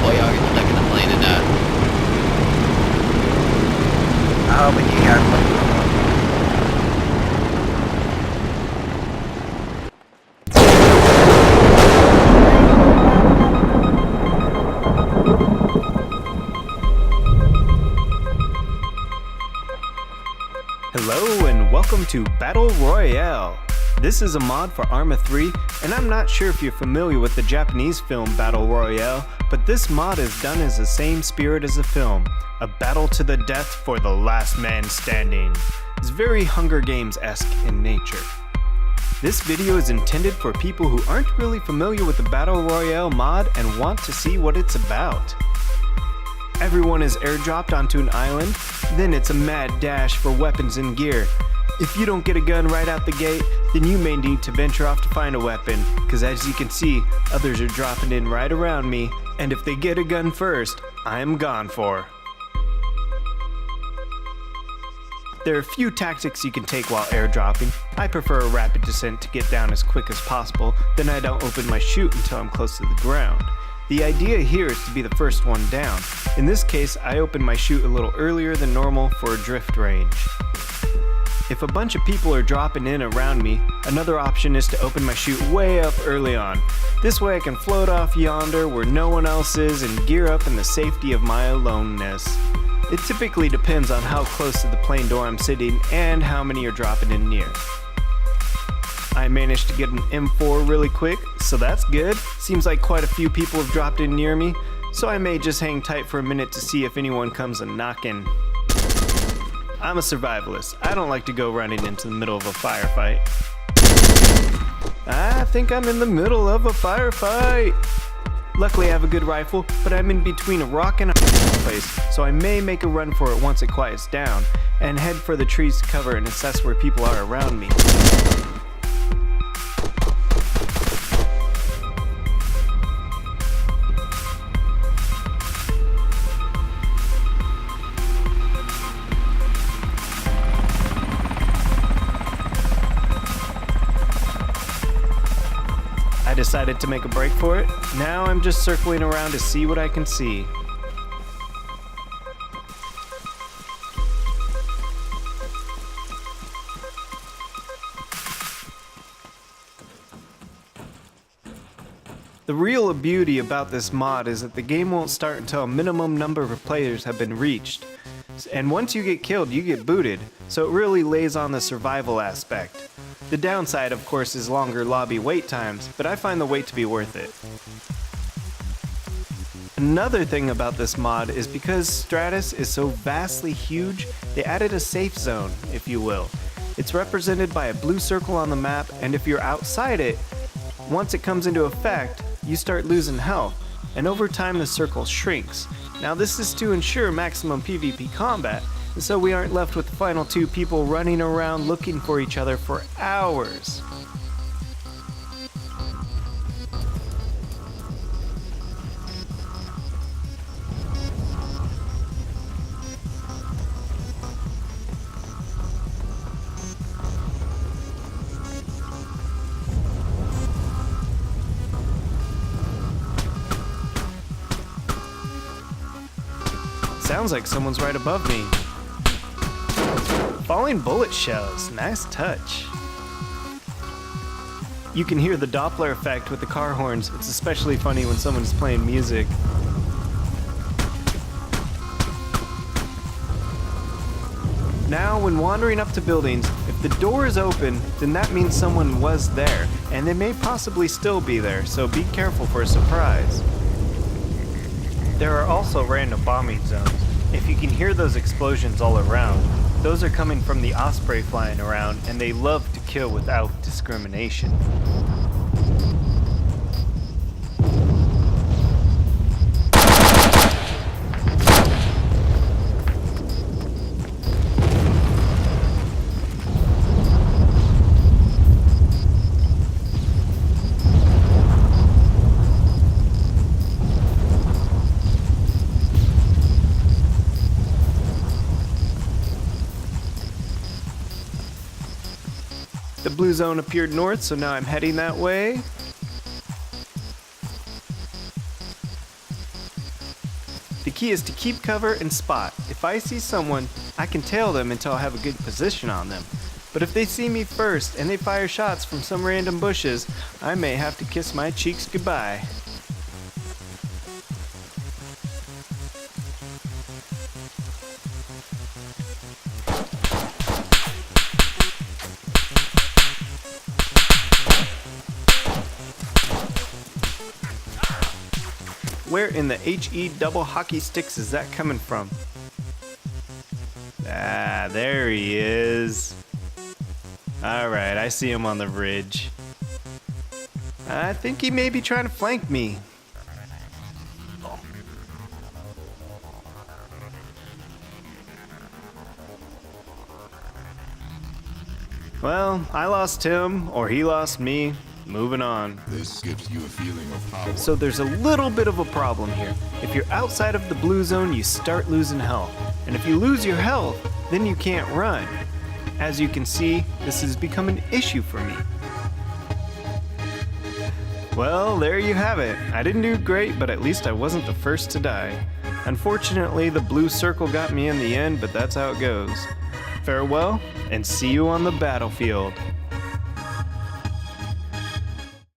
boy, y'all get stuck in the plane and I hope you got Hello and welcome to Battle Royale. This is a mod for Arma 3, and I'm not sure if you're familiar with the Japanese film Battle Royale, but this mod is done as the same spirit as the film, a battle to the death for the last man standing. It's very Hunger Games-esque in nature. This video is intended for people who aren't really familiar with the Battle Royale mod and want to see what it's about. Everyone is airdropped onto an island, then it's a mad dash for weapons and gear. If you don't get a gun right out the gate, then you may need to venture off to find a weapon, because as you can see, others are dropping in right around me, and if they get a gun first, I am gone for. There are a few tactics you can take while airdropping. I prefer a rapid descent to get down as quick as possible, then I don't open my chute until I'm close to the ground. The idea here is to be the first one down. In this case, I open my chute a little earlier than normal for a drift range. If a bunch of people are dropping in around me, another option is to open my chute way up early on. This way I can float off yonder where no one else is and gear up in the safety of my aloneness. It typically depends on how close to the plane door I'm sitting and how many are dropping in near. I managed to get an M4 really quick, so that's good. Seems like quite a few people have dropped in near me, so I may just hang tight for a minute to see if anyone comes a knocking. I'm a survivalist. I don't like to go running into the middle of a firefight. I think I'm in the middle of a firefight. Luckily I have a good rifle, but I'm in between a rock and a place, so I may make a run for it once it quiets down, and head for the trees to cover and assess where people are around me. I decided to make a break for it. Now I'm just circling around to see what I can see. The real beauty about this mod is that the game won't start until a minimum number of players have been reached. And once you get killed, you get booted, so it really lays on the survival aspect. The downside, of course, is longer lobby wait times, but I find the wait to be worth it. Another thing about this mod is because Stratus is so vastly huge, they added a safe zone, if you will. It's represented by a blue circle on the map, and if you're outside it, once it comes into effect, you start losing health, and over time the circle shrinks. Now this is to ensure maximum PvP combat, and so we aren't left with the final two people running around looking for each other for hours. Sounds like someone's right above me. Falling bullet shells, nice touch. You can hear the Doppler effect with the car horns. It's especially funny when someone's playing music. Now, when wandering up to buildings, if the door is open, then that means someone was there, and they may possibly still be there, so be careful for a surprise. There are also random bombing zones. If you can hear those explosions all around, those are coming from the Osprey flying around, and they love to kill without discrimination. The blue zone appeared north, so now I'm heading that way. The key is to keep cover and spot. If I see someone, I can tail them until I have a good position on them. But if they see me first and they fire shots from some random bushes, I may have to kiss my cheeks goodbye. Where in the HE double hockey sticks is that coming from? Ah, there he is. Alright, I see him on the ridge. I think he may be trying to flank me. Well, I lost him, or he lost me. Moving on. This gives you a feeling of power. So there's a little bit of a problem here. If you're outside of the blue zone, you start losing health. And if you lose your health, then you can't run. As you can see, this has become an issue for me. Well, there you have it. I didn't do great, but at least I wasn't the first to die. Unfortunately, the blue circle got me in the end, but that's how it goes. Farewell, and see you on the battlefield.